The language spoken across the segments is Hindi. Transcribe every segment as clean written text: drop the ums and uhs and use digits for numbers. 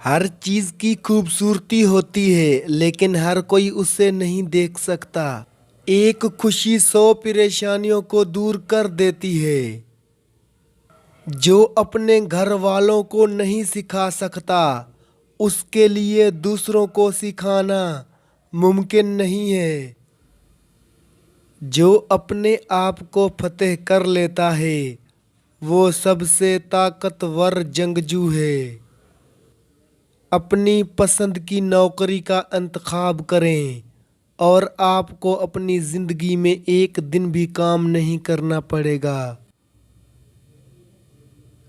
हर चीज की खूबसूरती होती है लेकिन हर कोई उसे नहीं देख सकता। एक खुशी 100 परेशानियों को दूर कर देती है। जो अपने घर वालों को नहीं सिखा सकता उसके लिए दूसरों को सिखाना मुमकिन नहीं है। जो अपने आप को फतेह कर लेता है वो सबसे ताकतवर जंगजू है। अपनी पसंद की नौकरी का इंतखाब करें और आपको अपनी ज़िंदगी में एक दिन भी काम नहीं करना पड़ेगा।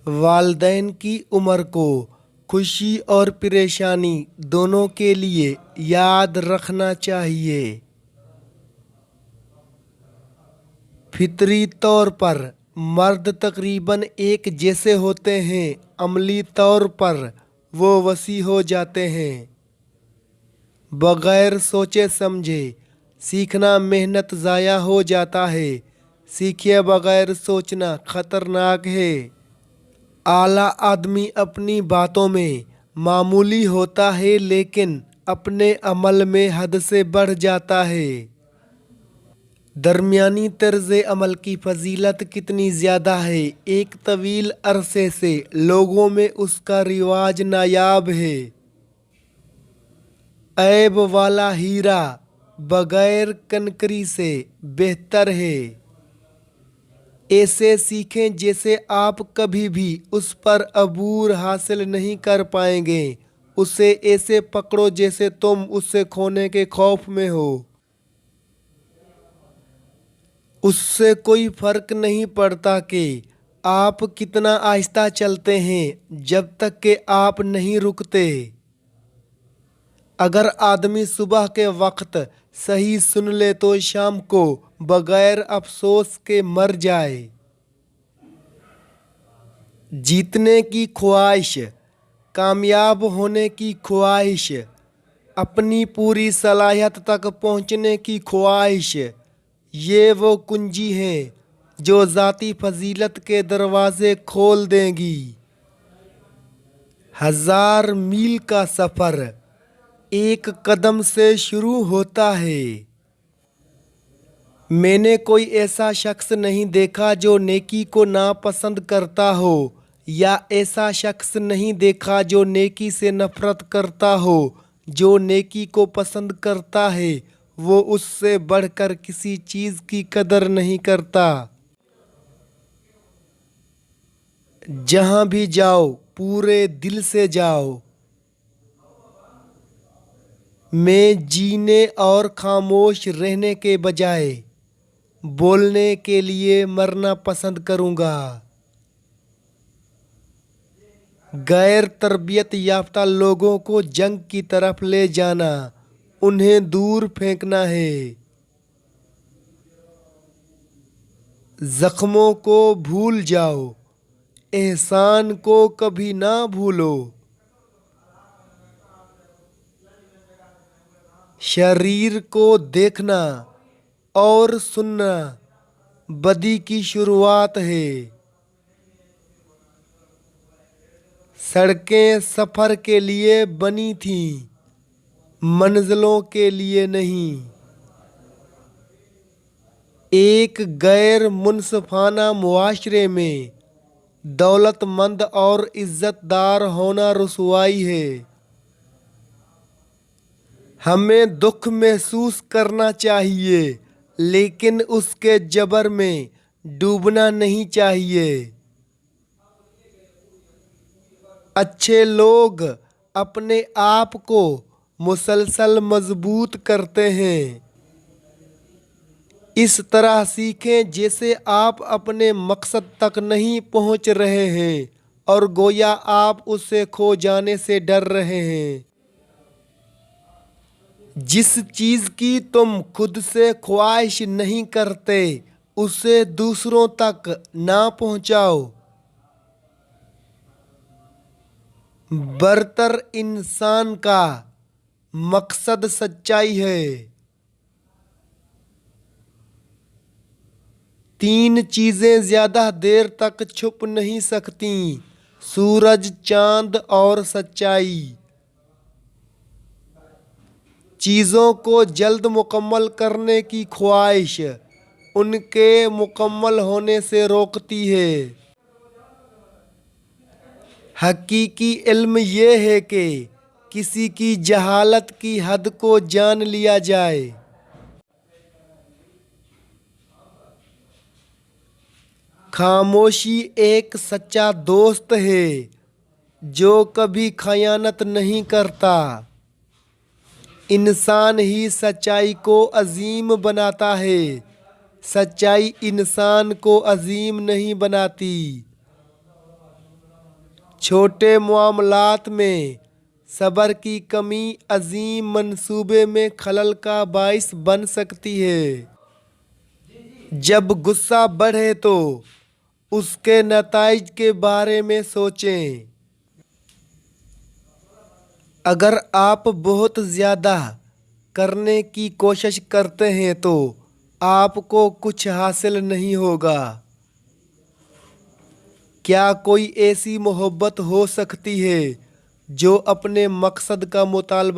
वालिदैन की उम्र को खुशी और परेशानी दोनों के लिए याद रखना चाहिए। फितरी तौर पर मर्द तकरीबन एक जैसे होते हैं, अमली तौर पर वो वसी हो जाते हैं। बगैर सोचे समझे सीखना मेहनत ज़ाया हो जाता है। सीखे बगैर सोचना खतरनाक है। आला आदमी अपनी बातों में मामूली होता है लेकिन अपने अमल में हद से बढ़ जाता है। दरमियानी तर्ज अमल की फजीलत कितनी ज़्यादा है। एक तवील अरसे से लोगों में उसका रिवाज नायाब है। ऐब वाला हीरा बगैर कनकरी से बेहतर है। ऐसे सीखें जैसे आप कभी भी उस पर अबूर हासिल नहीं कर पाएंगे। उसे ऐसे पकड़ो जैसे तुम उससे खोने के खौफ में हो। उससे कोई फर्क नहीं पड़ता कि आप कितना आहिस्ता चलते हैं जब तक कि आप नहीं रुकते। अगर आदमी सुबह के वक्त सही सुन ले तो शाम को बगैर अफसोस के मर जाए। जीतने की ख्वाहिश, कामयाब होने की ख्वाहिश, अपनी पूरी सलाहियत तक पहुंचने की ख्वाहिश, ये वो कुंजी हैं जो ज़ाती फजीलत के दरवाज़े खोल देंगी। 1000 मील का सफ़र एक कदम से शुरू होता है। मैंने कोई ऐसा शख्स नहीं देखा जो नेकी को नापसंद करता हो, या ऐसा शख्स नहीं देखा जो नेकी से नफरत करता हो। जो नेकी को पसंद करता है वो उससे बढ़कर किसी चीज़ की कदर नहीं करता। जहाँ भी जाओ पूरे दिल से जाओ। मैं जीने और खामोश रहने के बजाय बोलने के लिए मरना पसंद करूँगा। गैर तरबियत याफ्ता लोगों को जंग की तरफ ले जाना, उन्हें दूर फेंकना है। जख्मों को भूल जाओ, एहसान को कभी ना भूलो। शरीर को देखना और सुनना बदी की शुरुआत है। सड़कें सफ़र के लिए बनी थीं, मंजिलों के लिए नहीं। एक गैर मुनसफाना मुआशरे में दौलतमंद और इज़्ज़तदार होना रुसवाई है। हमें दुख महसूस करना चाहिए लेकिन उसके जबर में डूबना नहीं चाहिए। अच्छे लोग अपने आप को मुसलसल मजबूत करते हैं। इस तरह सीखें जैसे आप अपने मकसद तक नहीं पहुंच रहे हैं और गोया आप उससे खो जाने से डर रहे हैं। जिस चीज़ की तुम खुद से ख्वाहिश नहीं करते उसे दूसरों तक ना पहुंचाओ। बरतर इंसान का मकसद सच्चाई है। 3 चीज़ें ज़्यादा देर तक छुप नहीं सकती, सूरज, चांद और सच्चाई। चीज़ों को जल्द मुकम्मल करने की ख्वाहिश उनके मुकम्मल होने से रोकती है। हकीकी इल्म ये है कि किसी की जहालत की हद को जान लिया जाए। खामोशी एक सच्चा दोस्त है जो कभी खयानत नहीं करता। इंसान ही सच्चाई को अजीम बनाता है, सच्चाई इंसान को अजीम नहीं बनाती। छोटे मामलात में सब्र की कमी अजीम मंसूबे में खलल का बाइस बन सकती है। जब गुस्सा बढ़े तो उसके नताइज के बारे में सोचें। अगर आप बहुत ज़्यादा करने की कोशिश करते हैं तो आपको कुछ हासिल नहीं होगा। क्या कोई ऐसी मोहब्बत हो सकती है जो अपने मकसद का मुतालबा